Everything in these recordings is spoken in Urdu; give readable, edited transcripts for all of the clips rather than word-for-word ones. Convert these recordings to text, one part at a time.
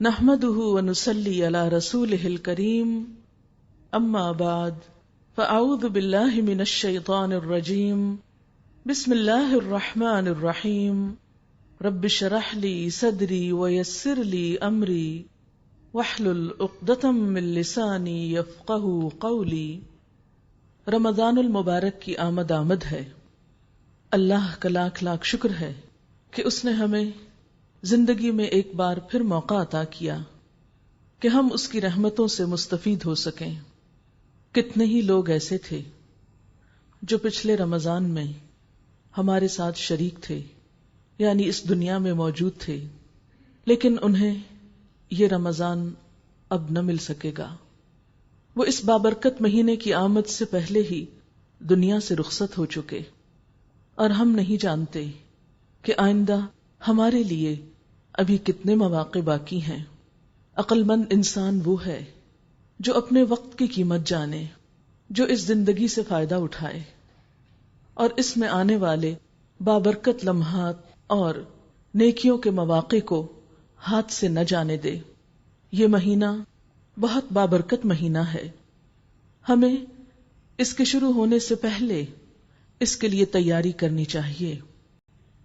نحمده ونصلي على رسوله الكريم اما بعد فاعوذ بالله من الشيطان الرجيم بسم الله الرحمن الرحيم رب اشرح لي صدري ويسر لي امري واحلل عقدة من لساني يفقهوا قولي۔ رمضان المبارک کی آمد ہے۔ اللہ کا لاکھ لاکھ شکر ہے کہ اس نے ہمیں زندگی میں ایک بار پھر موقع عطا کیا کہ ہم اس کی رحمتوں سے مستفید ہو سکیں۔ کتنے ہی لوگ ایسے تھے جو پچھلے رمضان میں ہمارے ساتھ شریک تھے، یعنی اس دنیا میں موجود تھے، لیکن انہیں یہ رمضان اب نہ مل سکے گا۔ وہ اس بابرکت مہینے کی آمد سے پہلے ہی دنیا سے رخصت ہو چکے، اور ہم نہیں جانتے کہ آئندہ ہمارے لیے ابھی کتنے مواقع باقی ہیں۔ عقل مند انسان وہ ہے جو اپنے وقت کی قیمت جانے، جو اس زندگی سے فائدہ اٹھائے اور اس میں آنے والے بابرکت لمحات اور نیکیوں کے مواقع کو ہاتھ سے نہ جانے دے۔ یہ مہینہ بہت بابرکت مہینہ ہے، ہمیں اس کے شروع ہونے سے پہلے اس کے لیے تیاری کرنی چاہیے۔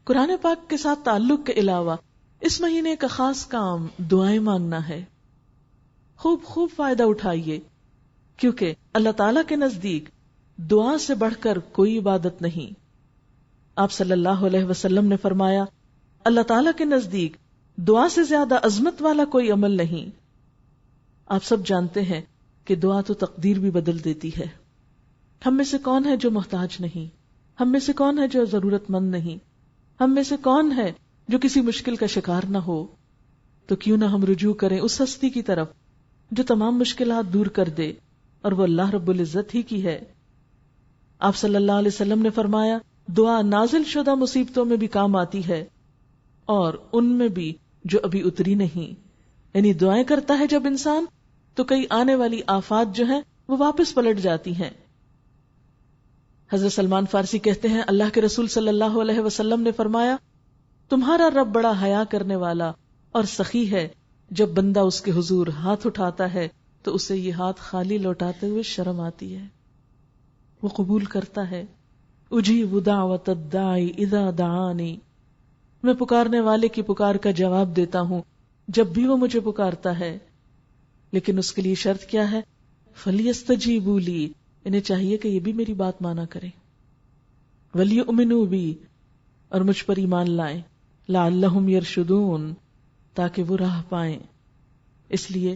قرآن پاک کے ساتھ تعلق کے علاوہ اس مہینے کا خاص کام دعائیں مانگنا ہے۔ خوب فائدہ اٹھائیے، کیونکہ اللہ تعالیٰ کے نزدیک دعا سے بڑھ کر کوئی عبادت نہیں۔ آپ صلی اللہ علیہ وسلم نے فرمایا، اللہ تعالیٰ کے نزدیک دعا سے زیادہ عظمت والا کوئی عمل نہیں۔ آپ سب جانتے ہیں کہ دعا تو تقدیر بھی بدل دیتی ہے۔ ہم میں سے کون ہے جو محتاج نہیں؟ ہم میں سے کون ہے جو ضرورت مند نہیں؟ ہم میں سے کون ہے جو کسی مشکل کا شکار نہ ہو؟ تو کیوں نہ ہم رجوع کریں اس ہستی کی طرف جو تمام مشکلات دور کر دے، اور وہ اللہ رب العزت ہی کی ہے۔ آپ صلی اللہ علیہ وسلم نے فرمایا، دعا نازل شدہ مصیبتوں میں بھی کام آتی ہے اور ان میں بھی جو ابھی اتری نہیں۔ یعنی دعائیں کرتا ہے جب انسان تو کئی آنے والی آفات جو ہیں وہ واپس پلٹ جاتی ہیں۔ حضرت سلمان فارسی کہتے ہیں، اللہ کے رسول صلی اللہ علیہ وسلم نے فرمایا، تمہارا رب بڑا حیا کرنے والا اور سخی ہے، جب بندہ اس کے حضور ہاتھ اٹھاتا ہے تو اسے یہ ہاتھ خالی لوٹاتے ہوئے شرم آتی ہے، وہ قبول کرتا ہے۔ اجیب دعوت الداعی اذا دعانی، میں پکارنے والے کی پکار کا جواب دیتا ہوں جب بھی وہ مجھے پکارتا ہے، لیکن اس کے لیے شرط کیا ہے؟ فلیستجیبوا لی، انہیں چاہیے کہ یہ بھی میری بات مانا کریں، ولیؤمنوا بی، اور مجھ پر ایمان لائیں، لعلہم یرشدون، تاکہ وہ راہ پائیں۔ اس لیے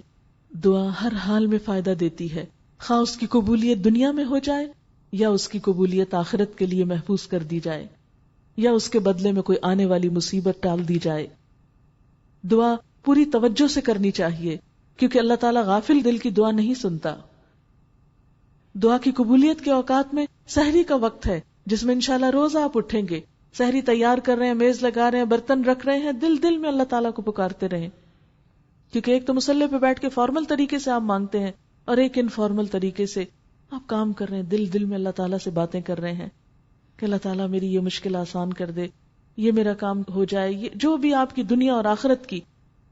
دعا ہر حال میں فائدہ دیتی ہے، خواہ اس کی قبولیت دنیا میں ہو جائے یا اس کی قبولیت آخرت کے لیے محفوظ کر دی جائے، یا اس کے بدلے میں کوئی آنے والی مصیبت ٹال دی جائے۔ دعا پوری توجہ سے کرنی چاہیے، کیونکہ اللہ تعالیٰ غافل دل کی دعا نہیں سنتا۔ دعا کی قبولیت کے اوقات میں سحری کا وقت ہے، جس میں انشاءاللہ روز آپ اٹھیں گے، سحری تیار کر رہے ہیں، میز لگا رہے ہیں، برتن رکھ رہے ہیں، دل میں اللہ تعالیٰ کو پکارتے رہیں، کیونکہ ایک تو مصلی پہ بیٹھ کے فارمل طریقے سے آپ مانگتے ہیں، اور ایک انفارمل طریقے سے آپ کام کر رہے ہیں، دل میں اللہ تعالیٰ سے باتیں کر رہے ہیں کہ اللہ تعالیٰ میری یہ مشکل آسان کر دے، یہ میرا کام ہو جائے، یہ جو بھی آپ کی دنیا اور آخرت کی،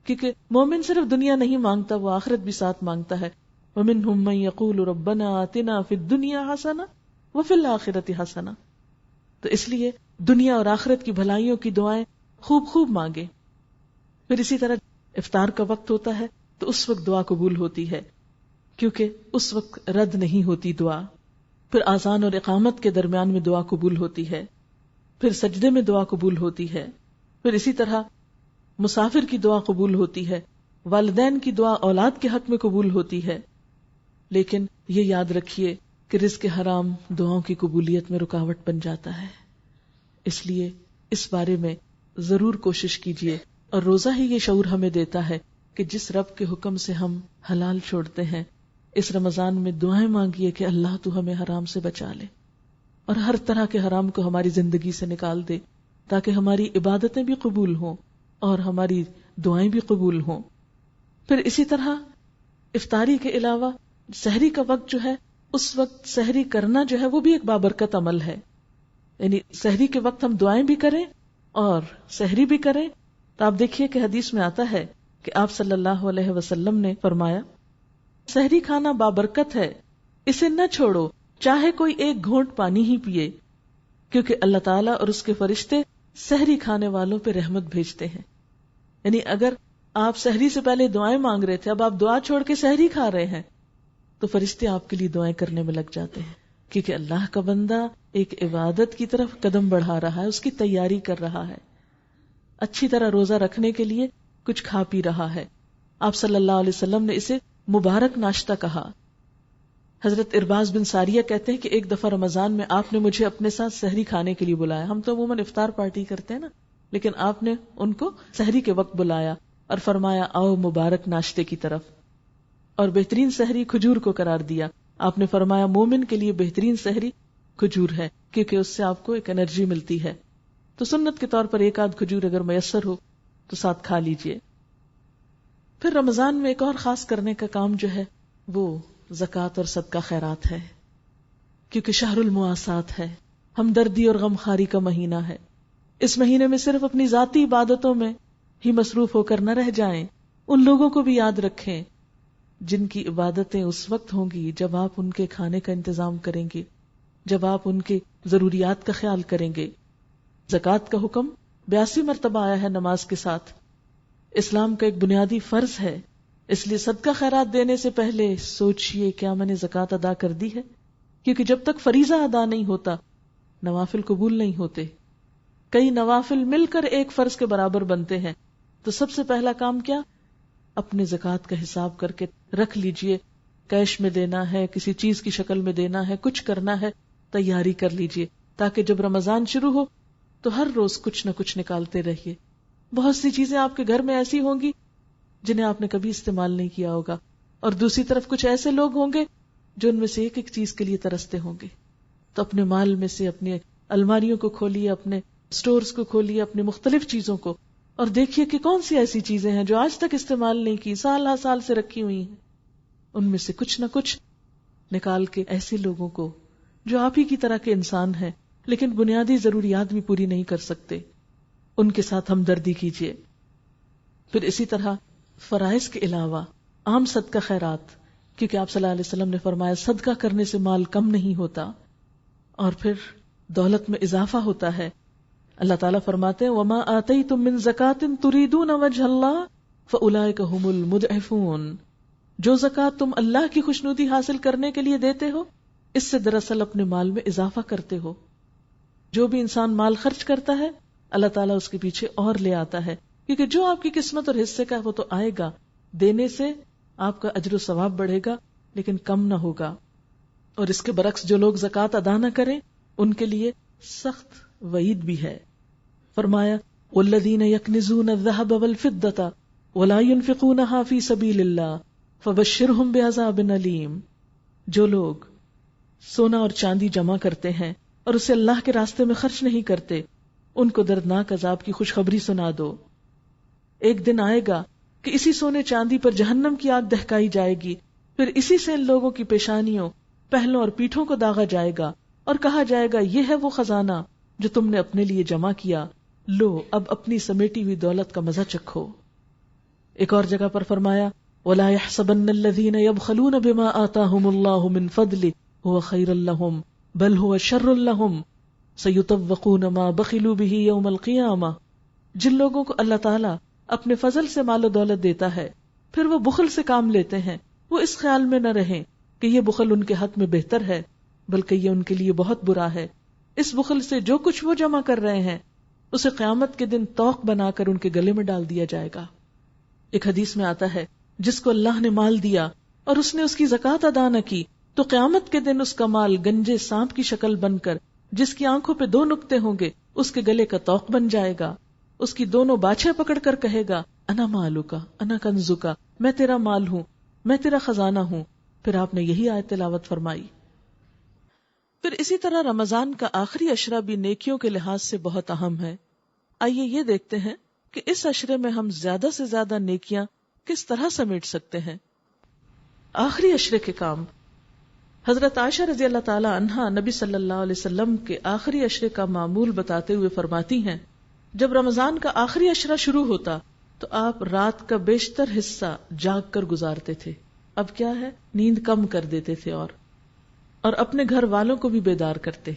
کیونکہ مومن صرف دنیا نہیں مانگتا، وہ آخرت بھی ساتھ مانگتا ہے۔ وَمِنْهُمْ مَنْ يَقُولُ رَبَّنَا آتِنَا فِي الدُّنْيَا حَسَنَةً وَفِي الْآخِرَةِ حَسَنَةً، تو اس لیے دنیا اور آخرت کی بھلائیوں کی دعائیں خوب مانگے۔ پھر اسی طرح افطار کا وقت ہوتا ہے تو اس وقت دعا قبول ہوتی ہے، کیونکہ اس وقت رد نہیں ہوتی دعا۔ پھر اذان اور اقامت کے درمیان میں دعا قبول ہوتی ہے، پھر سجدے میں دعا قبول ہوتی ہے، پھر اسی طرح مسافر کی دعا قبول ہوتی ہے، والدین کی دعا اولاد کے حق میں قبول ہوتی ہے۔ لیکن یہ یاد رکھیے کہ رزق حرام دعاؤں کی قبولیت میں رکاوٹ بن جاتا ہے، اس لیے اس بارے میں ضرور کوشش کیجیے۔ اور روزہ ہی یہ شعور ہمیں دیتا ہے کہ جس رب کے حکم سے ہم حلال چھوڑتے ہیں، اس رمضان میں دعائیں مانگیے کہ اللہ تو ہمیں حرام سے بچا لے اور ہر طرح کے حرام کو ہماری زندگی سے نکال دے، تاکہ ہماری عبادتیں بھی قبول ہوں اور ہماری دعائیں بھی قبول ہوں۔ پھر اسی طرح افطاری کے علاوہ سحری کا وقت جو ہے، اس وقت سحری کرنا جو ہے وہ بھی ایک بابرکت عمل ہے، یعنی سحری کے وقت ہم دعائیں بھی کریں اور سحری بھی کریں۔ تو آپ دیکھیے کہ حدیث میں آتا ہے کہ آپ صلی اللہ علیہ وسلم نے فرمایا سحری کھانا بابرکت ہے، اسے نہ چھوڑو چاہے کوئی ایک گھونٹ پانی ہی پیے، کیونکہ اللہ تعالیٰ اور اس کے فرشتے سحری کھانے والوں پہ رحمت بھیجتے ہیں۔ یعنی اگر آپ سحری سے پہلے دعائیں مانگ رہے تھے، اب آپ دعا چھوڑ کے سحری کھا رہے ہیں، تو فرشتے آپ کے لیے دعائیں کرنے میں لگ جاتے ہیں، کیونکہ اللہ کا بندہ ایک عبادت کی طرف قدم بڑھا رہا ہے، اس کی تیاری کر رہا ہے، اچھی طرح روزہ رکھنے کے لیے کچھ کھا پی رہا ہے۔ آپ صلی اللہ علیہ وسلم نے اسے مبارک ناشتہ کہا۔ حضرت ارباز بن ساریہ کہتے ہیں کہ ایک دفعہ رمضان میں آپ نے مجھے اپنے ساتھ سحری کھانے کے لیے بلایا۔ ہم تو عموماً افطار پارٹی کرتے ہیں نا، لیکن آپ نے ان کو سحری کے وقت بلایا اور فرمایا آؤ مبارک ناشتے کی طرف، اور بہترین سحری کھجور کو قرار دیا۔ آپ نے فرمایا مومن کے لیے بہترین سحری کھجور ہے، کیونکہ اس سے آپ کو ایک انرجی ملتی ہے، تو سنت کے طور پر ایک آدھ کھجور اگر میسر ہو تو ساتھ کھا لیجئے۔ پھر رمضان میں ایک اور خاص کرنے کا کام جو ہے وہ زکوٰۃ اور صدقہ خیرات ہے، کیونکہ شہر المواسات ہے، ہمدردی اور غمخواری کا مہینہ ہے۔ اس مہینے میں صرف اپنی ذاتی عبادتوں میں ہی مصروف ہو کر نہ رہ جائیں، ان لوگوں کو بھی یاد رکھیں جن کی عبادتیں اس وقت ہوں گی جب آپ ان کے کھانے کا انتظام کریں گے، جب آپ ان کے ضروریات کا خیال کریں گے۔ زکوٰۃ کا حکم 82 مرتبہ آیا ہے نماز کے ساتھ، اسلام کا ایک بنیادی فرض ہے، اس لیے صدقہ خیرات دینے سے پہلے سوچئے کیا میں نے زکوٰۃ ادا کر دی ہے، کیونکہ جب تک فریضہ ادا نہیں ہوتا نوافل قبول نہیں ہوتے۔ کئی نوافل مل کر ایک فرض کے برابر بنتے ہیں، تو سب سے پہلا کام کیا؟ اپنے زکوٰۃ کا حساب کر کے رکھ لیجئے، کیش میں دینا ہے، کسی چیز کی شکل میں دینا ہے، کچھ کرنا ہے، تیاری کر لیجئے، تاکہ جب رمضان شروع ہو تو ہر روز کچھ نہ کچھ نکالتے رہیے۔ بہت سی چیزیں آپ کے گھر میں ایسی ہوں گی جنہیں آپ نے کبھی استعمال نہیں کیا ہوگا، اور دوسری طرف کچھ ایسے لوگ ہوں گے جو ان میں سے ایک ایک چیز کے لیے ترستے ہوں گے۔ تو اپنے مال میں سے اپنے الماریوں کو کھولیے، اپنے سٹورز کو کھولیے، اپنے مختلف چیزوں کو، اور دیکھیے کہ کون سی ایسی چیزیں ہیں جو آج تک استعمال نہیں کی، سال ہر سال سے رکھی ہوئی ہیں، ان میں سے کچھ نہ کچھ نکال کے ایسے لوگوں کو جو آپ ہی کی طرح کے انسان ہیں لیکن بنیادی ضروریات بھی پوری نہیں کر سکتے، ان کے ساتھ ہمدردی کیجیے۔ پھر اسی طرح فرائض کے علاوہ عام صدقہ خیرات، کیونکہ آپ صلی اللہ علیہ وسلم نے فرمایا صدقہ کرنے سے مال کم نہیں ہوتا اور پھر دولت میں اضافہ ہوتا ہے۔ اللہ تعالیٰ فرماتے ہیں وَمَا آتَيْتُم مِّن زَكَاةٍ تُرِيدُونَ وَجْهَ اللَّهِ فَأُولَٰئِكَ هُمُ الْمُضْعِفُونَ، جو زکوٰۃ تم اللہ کی خوشنودی حاصل کرنے کے لیے دیتے ہو، اس سے دراصل اپنے مال میں اضافہ کرتے ہو۔ جو بھی انسان مال خرچ کرتا ہے اللہ تعالیٰ اس کے پیچھے اور لے آتا ہے، کیونکہ جو آپ کی قسمت اور حصے کا ہے وہ تو آئے گا، دینے سے آپ کا اجر و ثواب بڑھے گا لیکن کم نہ ہوگا۔ اور اس کے برعکس جو لوگ زکوٰۃ ادا نہ کریں ان کے لیے سخت وعید بھی ہے۔ فرمایا وَالَّذِينَ يَكْنِزُونَ الذَّهَبَ وَالْفِضَّةَ وَلَا يُنْفِقُونَهَا فِي سَبِيلِ اللَّهِ فَبَشِّرْهُم بِعَذَابٍ أَلِيمٍ، جو لوگ سونا اور چاندی جمع کرتے ہیں اور اسے اللہ کے راستے میں خرچ نہیں کرتے، ان کو دردناک عذاب کی خوشخبری سنا دو۔ ایک دن آئے گا کہ اسی سونے چاندی پر جہنم کی آگ دہکائی جائے گی، پھر اسی سے ان لوگوں کی پیشانیوں، پہلوں اور پیٹھوں کو داغا جائے گا اور کہا جائے گا یہ ہے وہ خزانہ جو تم نے اپنے لیے جمع کیا، لو اب اپنی سمیٹی ہوئی دولت کا مزہ چکھو۔ ایک اور جگہ پر فرمایا وَلَا يَحْسَبَنَّ الَّذِينَ يَبْخَلُونَ بِمَا آتَاهُمُ اللَّهُ مِنْ فَضْلِهِ هُوَ خَيْرٌ لَهُمْ بَلْ هُوَ شَرٌّ لَهُمْ سَيُطَوَّقُونَ مَا بَخِلُوا بِهِ يَوْمَ الْقِيَامَةِ، جن لوگوں کو اللہ تعالیٰ اپنے فضل سے مال و دولت دیتا ہے پھر وہ بخل سے کام لیتے ہیں، وہ اس خیال میں نہ رہیں کہ یہ بخل ان کے حق میں بہتر ہے، بلکہ یہ ان کے لیے بہت برا ہے۔ اس بخل سے جو کچھ وہ جمع کر رہے ہیں اسے قیامت کے دن توق بنا کر ان کے گلے میں ڈال دیا جائے گا۔ ایک حدیث میں آتا ہے جس کو اللہ نے مال دیا اور اس نے اس کی زکوٰۃ ادا نہ کی تو قیامت کے دن اس کا مال گنجے سانپ کی شکل بن کر جس کی آنکھوں پہ 2 نقطے ہوں گے اس کے گلے کا توق بن جائے گا، اس کی دونوں باچھیں پکڑ کر کہے گا انا مالوکا انا کنزوکا، میں تیرا مال ہوں، میں تیرا خزانہ ہوں۔ پھر آپ نے یہی آیت تلاوت فرمائی۔ پھر اسی طرح رمضان کا آخری عشرہ بھی نیکیوں کے لحاظ سے بہت اہم ہے۔ آئیے یہ دیکھتے ہیں کہ اس عشرے میں ہم زیادہ سے زیادہ نیکیاں کس طرح سمیٹ سکتے ہیں۔ آخری عشرے کے کام، حضرت عائشہ رضی اللہ تعالی عنہا نبی صلی اللہ علیہ وسلم کے آخری عشرے کا معمول بتاتے ہوئے فرماتی ہیں جب رمضان کا آخری عشرہ شروع ہوتا تو آپ رات کا بیشتر حصہ جاگ کر گزارتے تھے. اب کیا ہے، نیند کم کر دیتے تھے اور اپنے گھر والوں کو بھی بیدار کرتے،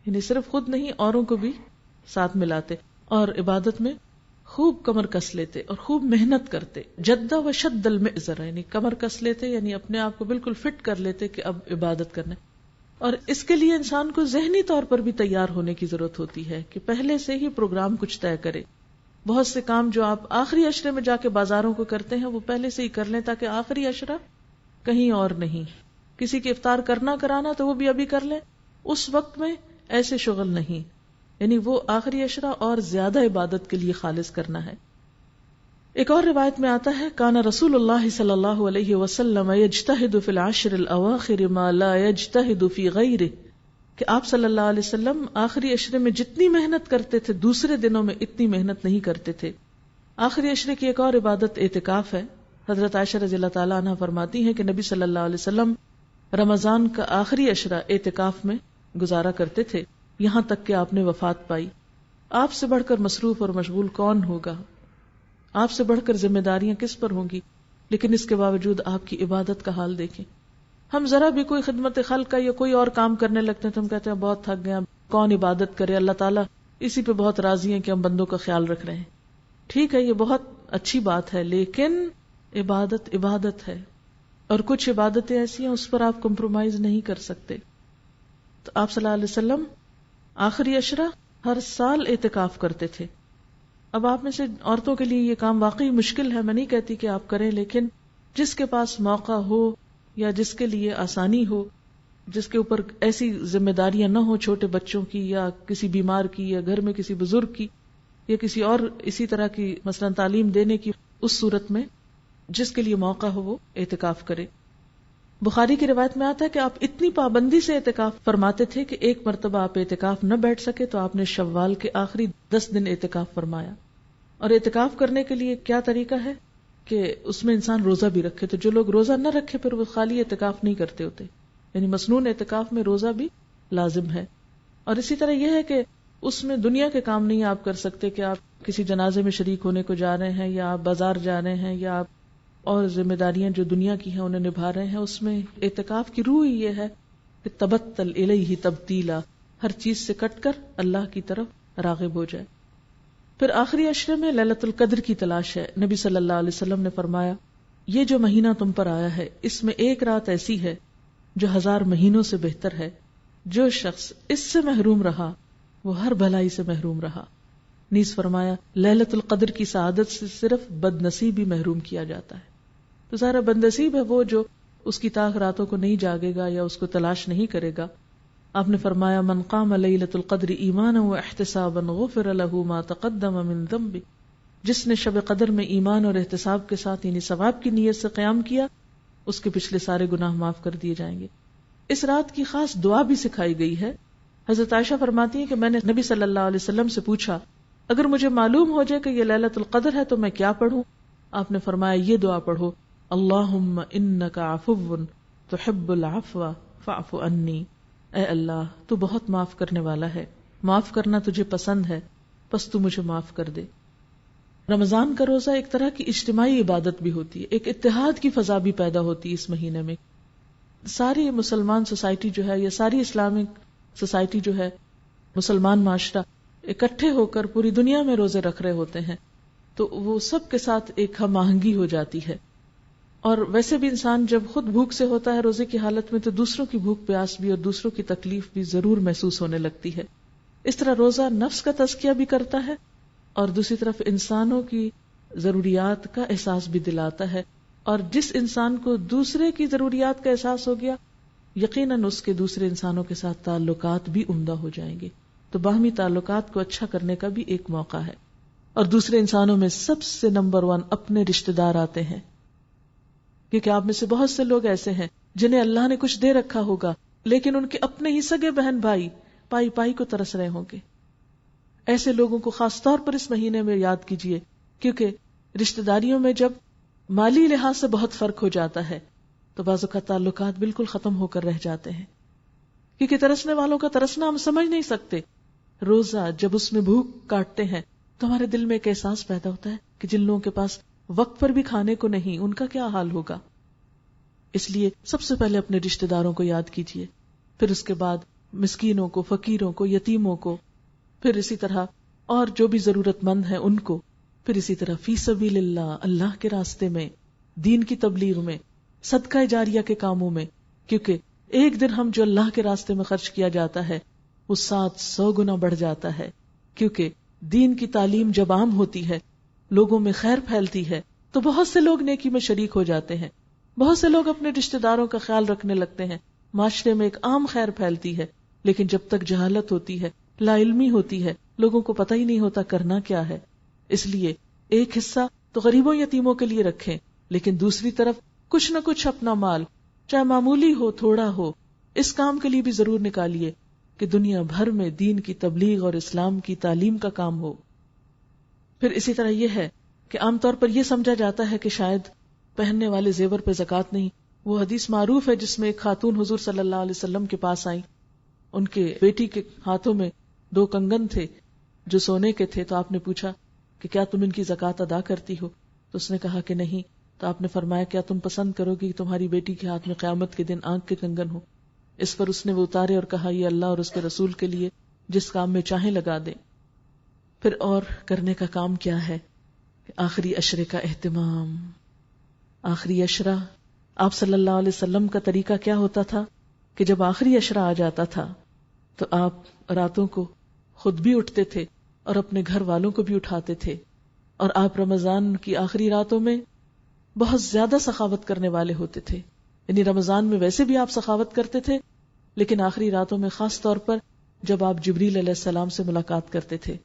یعنی صرف خود نہیں اوروں کو بھی ساتھ ملاتے، اور عبادت میں خوب کمر کس لیتے اور خوب محنت کرتے. جد و شد المئزر، یعنی کمر کس لیتے، یعنی اپنے آپ کو بالکل فٹ کر لیتے کہ اب عبادت کرنا. اور اس کے لیے انسان کو ذہنی طور پر بھی تیار ہونے کی ضرورت ہوتی ہے کہ پہلے سے ہی پروگرام کچھ طے کرے. بہت سے کام جو آپ آخری عشرے میں جا کے بازاروں کو کرتے ہیں وہ پہلے سے ہی کر لیں تاکہ آخری عشرہ کہیں اور نہیں. کسی کے افطار کرنا کرانا تو وہ بھی ابھی کر لیں، اس وقت میں ایسے شغل نہیں، یعنی وہ آخری عشرہ اور زیادہ عبادت کے لیے خالص کرنا ہے. ایک اور روایت میں آتا ہے کان رسول اللہ صلی اللہ علیہ وسلم یجتہد فی العشر الاواخر ما لا یجتہد فی غیرہ، کہ آپ صلی اللہ علیہ وسلم آخری عشرے میں جتنی محنت کرتے تھے دوسرے دنوں میں اتنی محنت نہیں کرتے تھے. آخری عشرے کی ایک اور عبادت اعتکاف ہے. حضرت عائشہ رضی اللہ تعالیٰ عنہ فرماتی ہیں کہ نبی صلی اللہ علیہ وسلم رمضان کا آخری عشرہ اعتکاف میں گزارا کرتے تھے یہاں تک کہ آپ نے وفات پائی. آپ سے بڑھ کر مصروف اور مشغول کون ہوگا، آپ سے بڑھ کر ذمہ داریاں کس پر ہوں گی، لیکن اس کے باوجود آپ کی عبادت کا حال دیکھیں. ہم ذرا بھی کوئی خدمت خلق کا یا کوئی اور کام کرنے لگتے ہیں تو ہم کہتے ہیں بہت تھک گئے، کون عبادت کرے، اللہ تعالیٰ اسی پہ بہت راضی ہیں کہ ہم بندوں کا خیال رکھ رہے ہیں. ٹھیک ہے، یہ بہت اچھی بات ہے، لیکن عبادت ہے، اور کچھ عبادتیں ایسی ہیں اس پر آپ کمپرومائز نہیں کر سکتے. تو آپ صلی اللہ علیہ وسلم آخری عشرہ ہر سال اعتکاف کرتے تھے. اب آپ میں سے عورتوں کے لیے یہ کام واقعی مشکل ہے، میں نہیں کہتی کہ آپ کریں، لیکن جس کے پاس موقع ہو یا جس کے لیے آسانی ہو، جس کے اوپر ایسی ذمہ داریاں نہ ہو چھوٹے بچوں کی یا کسی بیمار کی یا گھر میں کسی بزرگ کی یا کسی اور اسی طرح کی مثلا تعلیم دینے کی، اس صورت میں جس کے لیے موقع ہو وہ اعتکاف کرے. بخاری کی روایت میں آتا ہے کہ آپ اتنی پابندی سے اعتکاف فرماتے تھے کہ ایک مرتبہ آپ اعتکاف نہ بیٹھ سکے تو آپ نے شوال کے آخری 10 دن اعتکاف فرمایا. اور اعتکاف کرنے کے لیے کیا طریقہ ہے کہ اس میں انسان روزہ بھی رکھے. تو جو لوگ روزہ نہ رکھے پھر وہ خالی اعتکاف نہیں کرتے ہوتے، یعنی مسنون اعتکاف میں روزہ بھی لازم ہے. اور اسی طرح یہ ہے کہ اس میں دنیا کے کام نہیں آپ کر سکتے کہ آپ کسی جنازے میں شریک ہونے کو جا رہے ہیں یا آپ بازار جا رہے ہیں یا آپ اور ذمہ داریاں جو دنیا کی ہیں انہیں نبھا رہے ہیں. اس میں اعتکاف کی روح یہ ہے کہ تبتل الیہ تبتیلا، ہر چیز سے کٹ کر اللہ کی طرف راغب ہو جائے. پھر آخری عشرے میں لیلۃ القدر کی تلاش ہے. نبی صلی اللہ علیہ وسلم نے فرمایا یہ جو مہینہ تم پر آیا ہے اس میں ایک رات ایسی ہے جو 1000 مہینوں سے بہتر ہے. جو شخص اس سے محروم رہا وہ ہر بھلائی سے محروم رہا. نیز فرمایا لیلۃ القدر کی سعادت سے صرف بد نصیب ہی محروم کیا جاتا ہے. تو ظاہر بد نصیب ہے وہ جو اس کی طاق راتوں کو نہیں جاگے گا یا اس کو تلاش نہیں کرے گا. آپ نے فرمایا من قام لیلۃ القدر ایمانا واحتسابا غفر له ما تقدم من ذنبه، جس نے شب قدر میں ایمان اور احتساب کے ساتھ یعنی ثواب کی نیت سے قیام کیا اس کے پچھلے سارے گناہ معاف کر دیے جائیں گے. اس رات کی خاص دعا بھی سکھائی گئی ہے. حضرت عائشہ فرماتی ہیں کہ میں نے نبی صلی اللہ علیہ وسلم سے پوچھا اگر مجھے معلوم ہو جائے کہ یہ لیلۃ القدر ہے تو میں کیا پڑھوں؟ آپ نے فرمایا یہ دعا پڑھو اللہم انک عفو تحب العفو فاعف عنی، اے اللہ تو بہت معاف کرنے والا ہے، معاف کرنا تجھے پسند ہے، پس تو مجھے معاف کر دے. رمضان کا روزہ ایک طرح کی اجتماعی عبادت بھی ہوتی ہے، ایک اتحاد کی فضا بھی پیدا ہوتی ہے اس مہینے میں. ساری مسلمان سوسائٹی جو ہے یا ساری اسلامک سوسائٹی جو ہے، مسلمان معاشرہ اکٹھے ہو کر پوری دنیا میں روزے رکھ رہے ہوتے ہیں تو وہ سب کے ساتھ ایک ہم آہنگی ہو جاتی ہے. اور ویسے بھی انسان جب خود بھوک سے ہوتا ہے روزے کی حالت میں تو دوسروں کی بھوک پیاس بھی اور دوسروں کی تکلیف بھی ضرور محسوس ہونے لگتی ہے. اس طرح روزہ نفس کا تزکیہ بھی کرتا ہے اور دوسری طرف انسانوں کی ضروریات کا احساس بھی دلاتا ہے. اور جس انسان کو دوسرے کی ضروریات کا احساس ہو گیا یقیناً اس کے دوسرے انسانوں کے ساتھ تعلقات بھی عمدہ ہو جائیں گے. تو باہمی تعلقات کو اچھا کرنے کا بھی ایک موقع ہے. اور دوسرے انسانوں میں سب سے نمبر 1 اپنے رشتہ دار آتے ہیں، کیونکہ آپ میں سے بہت سے لوگ ایسے ہیں جنہیں اللہ نے کچھ دے رکھا ہوگا لیکن ان کے اپنے ہی سگے بہن بھائی پائی پائی کو ترس رہے ہوں گے. ایسے لوگوں کو خاص طور پر اس مہینے میں یاد کیجئے، کیونکہ رشتہ داریوں میں جب مالی لحاظ سے بہت فرق ہو جاتا ہے تو بعض اوقات تعلقات بالکل ختم ہو کر رہ جاتے ہیں، کیونکہ ترسنے والوں کا ترسنا ہم سمجھ نہیں سکتے. روزہ جب اس میں بھوک کاٹتے ہیں تو ہمارے دل میں ایک احساس پیدا ہوتا ہے کہ جن لوگوں کے پاس وقت پر بھی کھانے کو نہیں، ان کا کیا حال ہوگا. اس لیے سب سے پہلے اپنے رشتہ داروں کو یاد کیجیے، پھر اس کے بعد مسکینوں کو، فقیروں کو، یتیموں کو، پھر اسی طرح اور جو بھی ضرورت مند ہیں ان کو، پھر اسی طرح فی سبیل اللہ، اللہ کے راستے میں، دین کی تبلیغ میں، صدقہ جاریہ کے کاموں میں. کیونکہ ایک درہم جو اللہ کے راستے میں خرچ کیا جاتا ہے وہ 700 گنا بڑھ جاتا ہے. کیونکہ دین کی تعلیم جب عام ہوتی ہے، لوگوں میں خیر پھیلتی ہے، تو بہت سے لوگ نیکی میں شریک ہو جاتے ہیں، بہت سے لوگ اپنے رشتہ داروں کا خیال رکھنے لگتے ہیں، معاشرے میں ایک عام خیر پھیلتی ہے. لیکن جب تک جہالت ہوتی ہے، لا علمی ہوتی ہے، لوگوں کو پتہ ہی نہیں ہوتا کرنا کیا ہے. اس لیے ایک حصہ تو غریبوں یتیموں کے لیے رکھیں، لیکن دوسری طرف کچھ نہ کچھ اپنا مال، چاہے معمولی ہو تھوڑا ہو، اس کام کے لیے بھی ضرور نکالیے کہ دنیا بھر میں دین کی تبلیغ اور اسلام کی تعلیم کا کام ہو. پھر اسی طرح یہ ہے کہ عام طور پر یہ سمجھا جاتا ہے کہ شاید پہننے والے زیور پہ زکوٰۃ نہیں. وہ حدیث معروف ہے جس میں ایک خاتون حضور صلی اللہ علیہ وسلم کے پاس آئیں، ان کے بیٹی کے ہاتھوں میں 2 کنگن تھے جو سونے کے تھے. تو آپ نے پوچھا کہ کیا تم ان کی زکوٰۃ ادا کرتی ہو؟ تو اس نے کہا کہ نہیں. تو آپ نے فرمایا کیا تم پسند کرو گی کہ تمہاری بیٹی کے ہاتھ میں قیامت کے دن آنکھ کے کنگن ہو؟ اس پر اس نے وہ اتارے اور کہا یہ اللہ اور اس کے رسول کے لیے، جس کام میں چاہیں لگا دیں. پھر اور کرنے کا کام کیا ہے کہ آخری عشرے کا اہتمام. آخری عشرہ آپ صلی اللہ علیہ وسلم کا طریقہ کیا ہوتا تھا کہ جب آخری عشرہ آ جاتا تھا تو آپ راتوں کو خود بھی اٹھتے تھے اور اپنے گھر والوں کو بھی اٹھاتے تھے. اور آپ رمضان کی آخری راتوں میں بہت زیادہ سخاوت کرنے والے ہوتے تھے. یعنی رمضان میں ویسے بھی آپ سخاوت کرتے تھے، لیکن آخری راتوں میں خاص طور پر جب آپ جبریل علیہ السلام سے ملاقات کرتے تھے.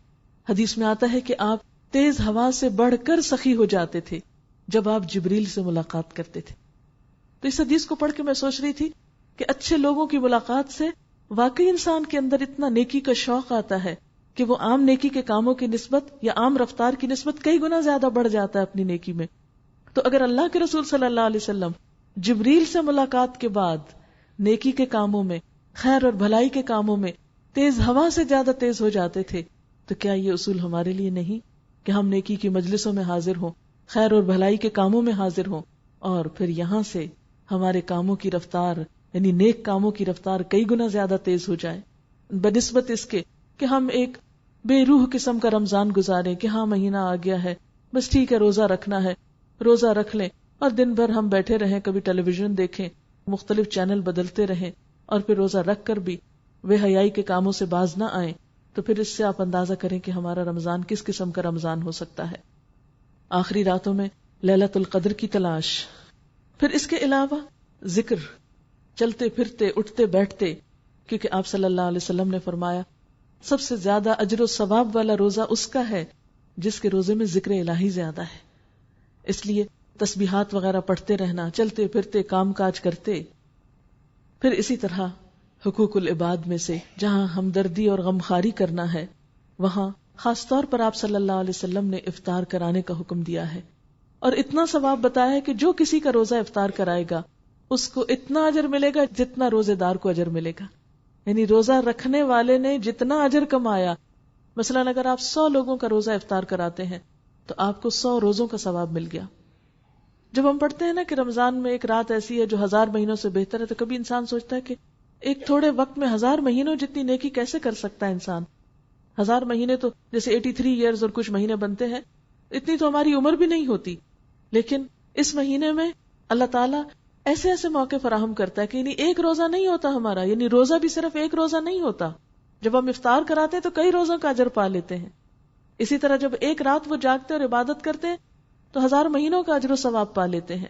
حدیث میں آتا ہے کہ آپ تیز ہوا سے بڑھ کر سخی ہو جاتے تھے جب آپ جبریل سے ملاقات کرتے تھے. تو اس حدیث کو پڑھ کے میں سوچ رہی تھی کہ اچھے لوگوں کی ملاقات سے واقعی انسان کے اندر اتنا نیکی کا شوق آتا ہے کہ وہ عام نیکی کے کاموں کی نسبت یا عام رفتار کی نسبت کئی گنا زیادہ بڑھ جاتا ہے اپنی نیکی میں. تو اگر اللہ کے رسول صلی اللہ علیہ وسلم جبریل سے ملاقات کے بعد نیکی کے کاموں میں، خیر اور بھلائی کے کاموں میں تیز ہوا سے زیادہ تیز ہو جاتے تھے، تو کیا یہ اصول ہمارے لیے نہیں کہ ہم نیکی کی مجلسوں میں حاضر ہوں، خیر اور بھلائی کے کاموں میں حاضر ہوں، اور پھر یہاں سے ہمارے کاموں کی رفتار یعنی نیک کاموں کی رفتار کئی گنا زیادہ تیز ہو جائے، بنسبت اس کے کہ ہم ایک بے روح قسم کا رمضان گزارے کہ ہاں مہینہ آ گیا ہے، بس ٹھیک ہے روزہ رکھنا ہے، روزہ رکھ لیں اور دن بھر ہم بیٹھے رہیں، کبھی ٹیلی ویژن دیکھیں، مختلف چینل بدلتے رہیں، اور پھر روزہ رکھ کر بھی بے حیائی کے کاموں سے باز نہ آئیں. تو پھر اس سے آپ اندازہ کریں کہ ہمارا رمضان کس قسم کا رمضان ہو سکتا ہے. آخری راتوں میں لیلۃ القدر کی تلاش. پھر اس کے علاوہ ذکر، چلتے پھرتے اٹھتے بیٹھتے، کیونکہ آپ صلی اللہ علیہ وسلم نے فرمایا سب سے زیادہ اجر و ثواب والا روزہ اس کا ہے جس کے روزے میں ذکر الہی زیادہ ہے. اس لیے تسبیحات وغیرہ پڑھتے رہنا، چلتے پھرتے کام کاج کرتے. پھر اسی طرح حقوق العباد میں سے جہاں ہمدردی اور غمخواری کرنا ہے، وہاں خاص طور پر آپ صلی اللہ علیہ وسلم نے افطار کرانے کا حکم دیا ہے، اور اتنا ثواب بتایا ہے کہ جو کسی کا روزہ افطار کرائے گا اس کو اتنا اجر ملے گا جتنا روزے دار کو اجر ملے گا. یعنی روزہ رکھنے والے نے جتنا اجر کمایا، مثلا اگر آپ 100 لوگوں کا روزہ افطار کراتے ہیں تو آپ کو 100 روزوں کا ثواب مل گیا. جب ہم پڑھتے ہیں نا کہ رمضان میں ایک رات ایسی ہے جو 1000 مہینوں سے بہتر ہے، تو کبھی انسان سوچتا ہے کہ ایک تھوڑے وقت میں 1000 مہینوں جتنی نیکی کیسے کر سکتا ہے انسان. 1000 مہینے تو جیسے 83 ایئرز اور کچھ مہینے بنتے ہیں، اتنی تو ہماری عمر بھی نہیں ہوتی. لیکن اس مہینے میں اللہ تعالیٰ ایسے ایسے موقع فراہم کرتا ہے کہ یعنی ایک روزہ نہیں ہوتا ہمارا، یعنی روزہ بھی صرف ایک روزہ نہیں ہوتا. جب ہم افطار کراتے ہیں تو کئی روزوں کا اجر پا لیتے ہیں. اسی طرح جب ایک رات وہ جاگتے اور عبادت کرتے ہیں تو 1000 مہینوں کا اجر و ثواب پا لیتے ہیں.